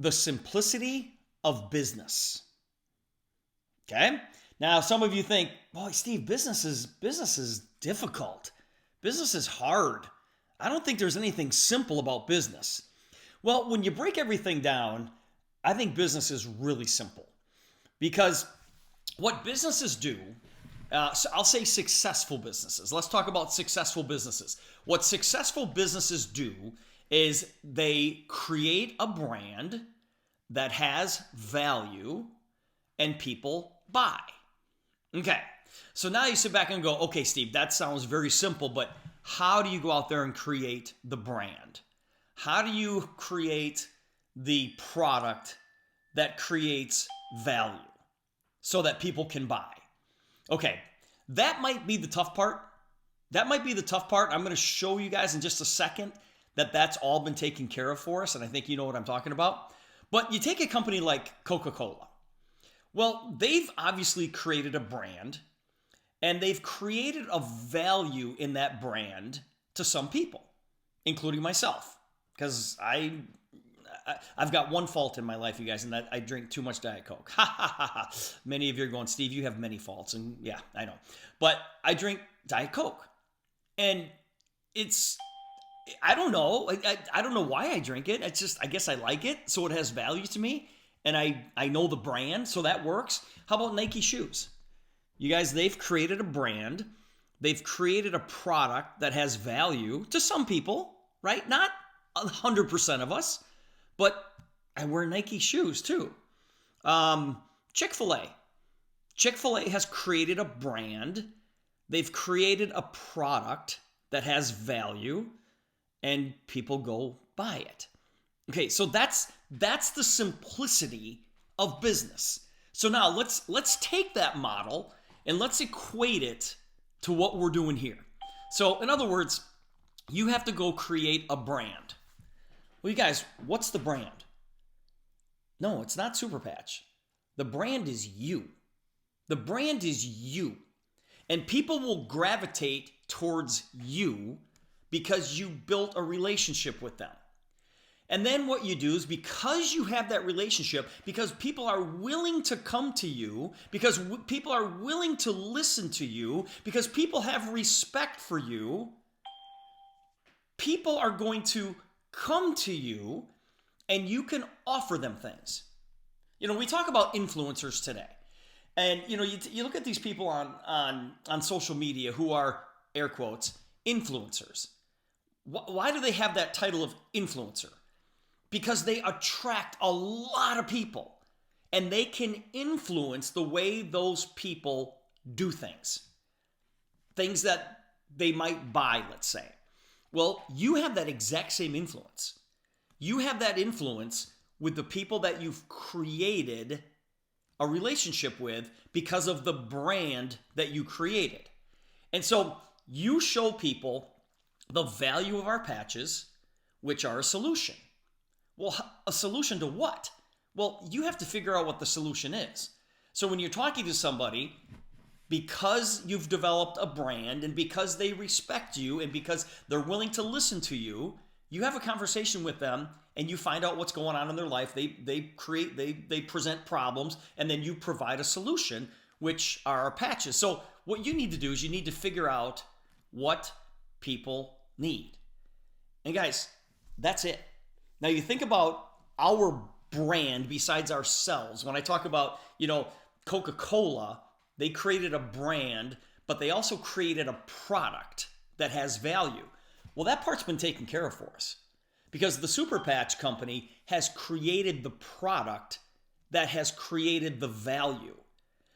the simplicity of business. Okay? Now, some of you think, boy, Steve, business is difficult. Business is hard. I don't think there's anything simple about business. Well, when you break everything down, I think business is really simple because what businesses do, so I'll say successful businesses. Let's talk about successful businesses. What successful businesses do is they create a brand that has value and people buy. Okay, so now you sit back and go, okay, Steve, that sounds very simple, but how do you go out there and create the brand? How do you create the product that creates value so that people can buy? Okay, that might be the tough part. I'm going to show you guys in just a second that that's all been taken care of for us, and I think you know what I'm talking about. But you take a company like Coca-Cola. Well, they've obviously created a brand, and they've created a value in that brand to some people, including myself, because I've got one fault in my life, you guys, and that I drink too much Diet Coke. Ha ha ha ha. Many of you are going, Steve, you have many faults, and yeah, I know. But I drink Diet Coke, and I don't know. I don't know why I drink it. It's just, I guess I like it, so it has value to me. And I know the brand, so that works. How about Nike shoes? You guys, they've created a brand. They've created a product that has value to some people, right? Not 100% of us, but I wear Nike shoes too. Chick-fil-A. Chick-fil-A has created a brand. They've created a product that has value, and people go buy it. Okay, so that's the simplicity of business. So now let's take that model and let's equate it to what we're doing here. So in other words, you have to go create a brand. Well, you guys, what's the brand? No, it's not Super Patch. The brand is you. The brand is you. And people will gravitate towards you because you built a relationship with them. And then what you do is, because you have that relationship, because people are willing to come to you, because people are willing to listen to you, because people have respect for you, people are going to come to you and you can offer them things. You know, we talk about influencers today. And, you know, you look at these people on social media who are, air quotes, influencers. Why do they have that title of influencer? Because they attract a lot of people and they can influence the way those people do things. Things that they might buy, let's say. Well, you have that exact same influence. You have that influence with the people that you've created a relationship with because of the brand that you created. And so you show people the value of our patches, which are a solution. Well, a solution to what? Well, you have to figure out what the solution is. So when you're talking to somebody, because you've developed a brand and because they respect you and because they're willing to listen to you, you have a conversation with them and you find out what's going on in their life. They present problems, and then you provide a solution, which are our patches. So what you need to do is you need to figure out what people need. And guys, that's it. Now you think about our brand besides ourselves. When I talk about, you know, Coca-Cola, they created a brand, but they also created a product that has value. Well, that part's been taken care of for us because the Super Patch company has created the product that has created the value.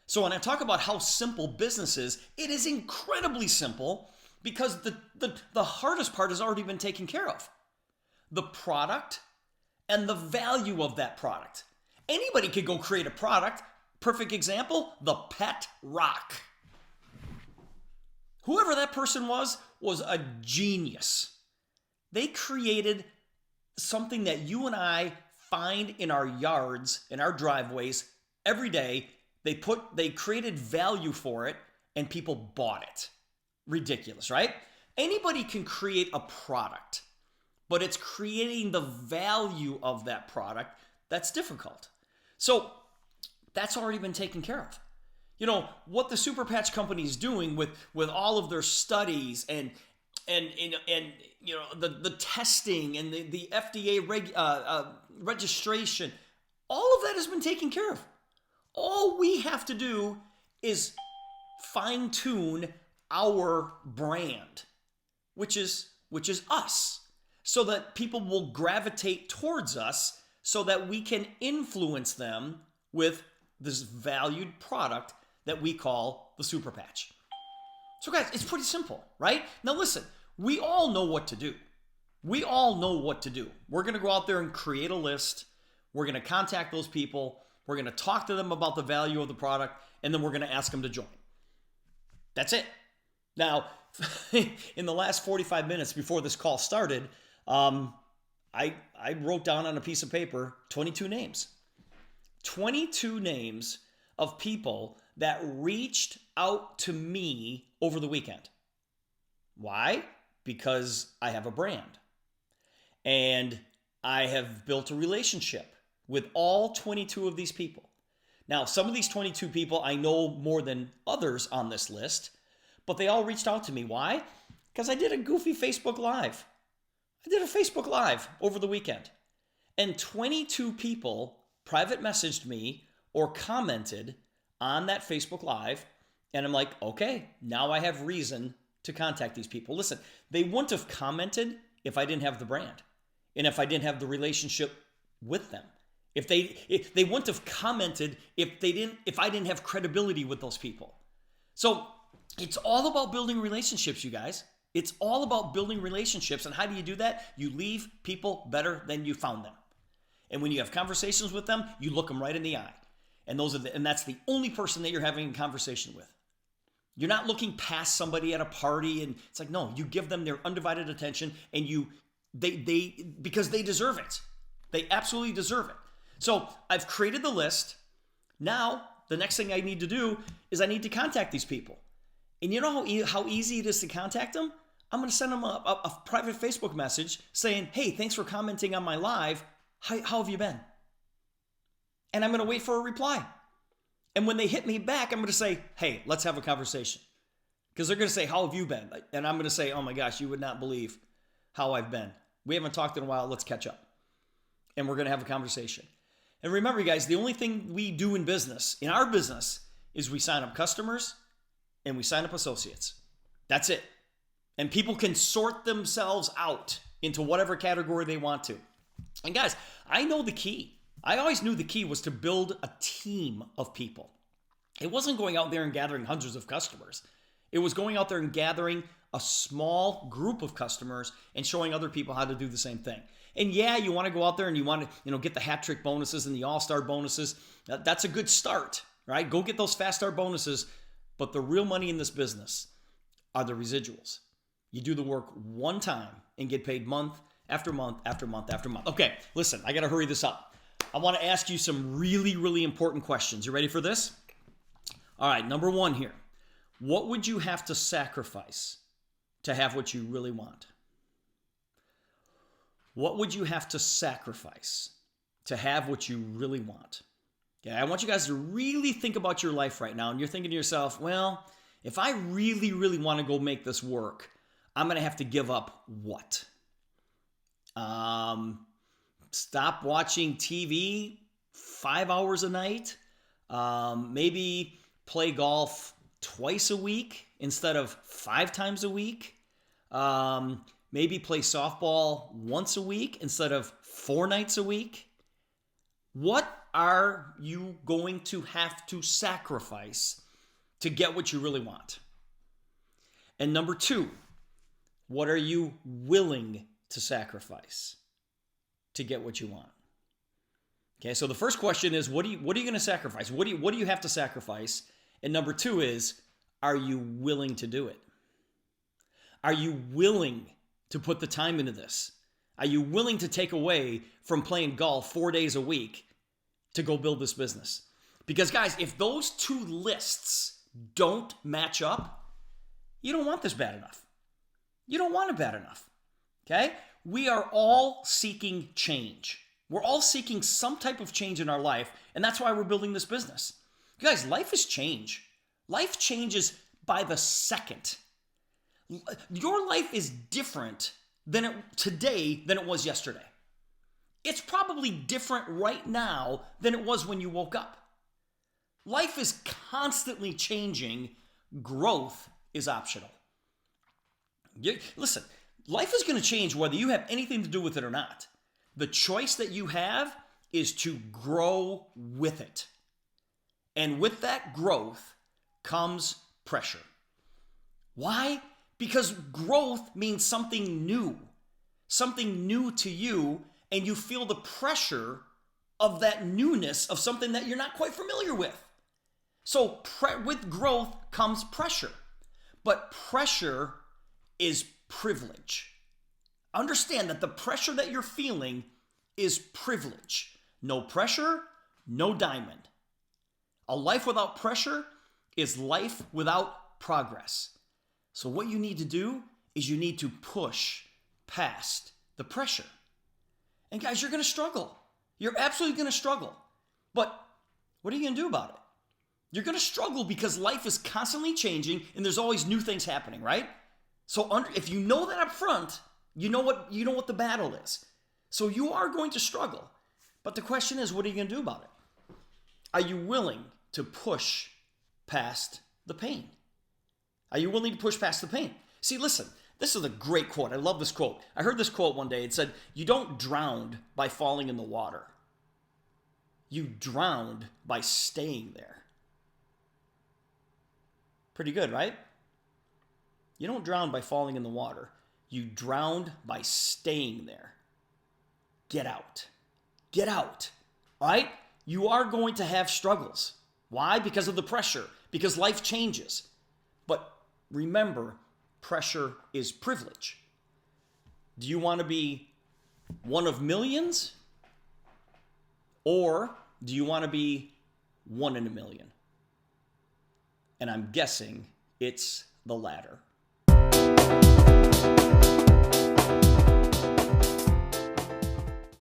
So when I talk about how simple business is, it is incredibly simple because the hardest part has already been taken care of. The product and the value of that product. Anybody could go create a product. Perfect example, the Pet Rock. Whoever that person was a genius. They created something that you and I find in our yards, in our driveways every day. They created value for it and people bought it. Ridiculous, right? Anybody can create a product, but it's creating the value of that product That's difficult. So that's already been taken care of. You know, what the Super Patch Company is doing with all of their studies and you know the testing and the FDA registration, all of that has been taken care of. All we have to do is fine tune our brand, which is us, so that people will gravitate towards us, so that we can influence them with this valued product that we call the Super Patch. So guys, it's pretty simple, right? Now listen, we all know what to do. We all know what to do. We're going to go out there and create a list. We're going to contact those people. We're going to talk to them about the value of the product, and then we're going to ask them to join. That's it. Now, in the last 45 minutes before this call started, I wrote down on a piece of paper 22 names. 22 names of people that reached out to me over the weekend. Why? Because I have a brand. And I have built a relationship with all 22 of these people. Now, some of these 22 people I know more than others on this list, but they all reached out to me. Why? Because I did a goofy Facebook Live. I did a Facebook Live over the weekend. And 22 people private messaged me or commented on that Facebook Live. And I'm like, okay, now I have reason to contact these people. Listen, they wouldn't have commented if I didn't have the brand and if I didn't have the relationship with them. If they wouldn't have commented if I didn't have credibility with those people. So it's all about building relationships, you guys. It's all about building relationships. And how do you do that? You leave people better than you found them. And when you have conversations with them, you look them right in the eye. And that's the only person that you're having a conversation with. You're not looking past somebody at a party, and it's like, no, you give them their undivided attention, and because they deserve it. They absolutely deserve it. So I've created the list. Now, the next thing I need to do is I need to contact these people. And you know how easy it is to contact them? I'm going to send them a private Facebook message saying, hey, thanks for commenting on my live. How have you been? And I'm going to wait for a reply. And when they hit me back, I'm going to say, hey, let's have a conversation. Because they're going to say, how have you been? And I'm going to say, oh my gosh, you would not believe how I've been. We haven't talked in a while. Let's catch up. And we're going to have a conversation. And remember, guys, the only thing we do in our business, is we sign up customers and we sign up associates. That's it. And people can sort themselves out into whatever category they want to. And guys, I know the key. I always knew the key was to build a team of people. It wasn't going out there and gathering hundreds of customers. It was going out there and gathering a small group of customers and showing other people how to do the same thing. And yeah, you want to go out there and you want to, get the hat trick bonuses and the all-star bonuses. That's a good start, right? Go get those fast start bonuses. But the real money in this business are the residuals. You do the work one time and get paid month after month after month after month. Okay, listen, I got to hurry this up. I want to ask you some really, really important questions. You ready for this? All right, number one here. What would you have to sacrifice to have what you really want? What would you have to sacrifice to have what you really want? Okay, I want you guys to really think about your life right now. And you're thinking to yourself, well, if I really, really want to go make this work, I'm going to have to give up what? Stop watching TV 5 hours a night. Maybe play golf twice a week instead of 5 times a week. Maybe play softball once a week instead of 4 nights a week. What are you going to have to sacrifice to get what you really want? And number 2, what are you willing to sacrifice to get what you want? Okay, so the first question is, what are you going to sacrifice? What do you have to sacrifice? And number 2 is, are you willing to do it? Are you willing to put the time into this? Are you willing to take away from playing golf 4 days a week to go build this business? Because guys, if those 2 lists don't match up, you don't want this bad enough. You don't want it bad enough. Okay? We are all seeking change. We're all seeking some type of change in our life, and that's why we're building this business. You guys, life is change. Life changes by the second. Your life is different today than it was yesterday. It's probably different right now than it was when you woke up. Life is constantly changing. Growth is optional. Listen, life is going to change whether you have anything to do with it or not. The choice that you have is to grow with it. And with that growth comes pressure. Why? Because growth means something new to you, and you feel the pressure of that newness of something that you're not quite familiar with. So with growth comes pressure, but pressure is privilege. Understand that the pressure that you're feeling is privilege. No pressure, no diamond. A life without pressure is life without progress. So what you need to do is you need to push past the pressure. And guys, you're going to struggle. You're absolutely going to struggle. But what are you going to do about it? You're going to struggle because life is constantly changing and there's always new things happening, right? So if you know that up front, you know what the battle is. So you are going to struggle. But the question is, what are you going to do about it? Are you willing to push past the pain? Are you willing to push past the pain? See, listen, this is a great quote. I love this quote. I heard this quote one day. It said, "You don't drown by falling in the water. You drown by staying there." Pretty good, right? You don't drown by falling in the water. You drown by staying there. Get out. Get out. All right? You are going to have struggles. Why? Because of the pressure. Because life changes. But remember, pressure is privilege. Do you want to be one of millions? Or do you want to be one in a million? And I'm guessing it's the latter.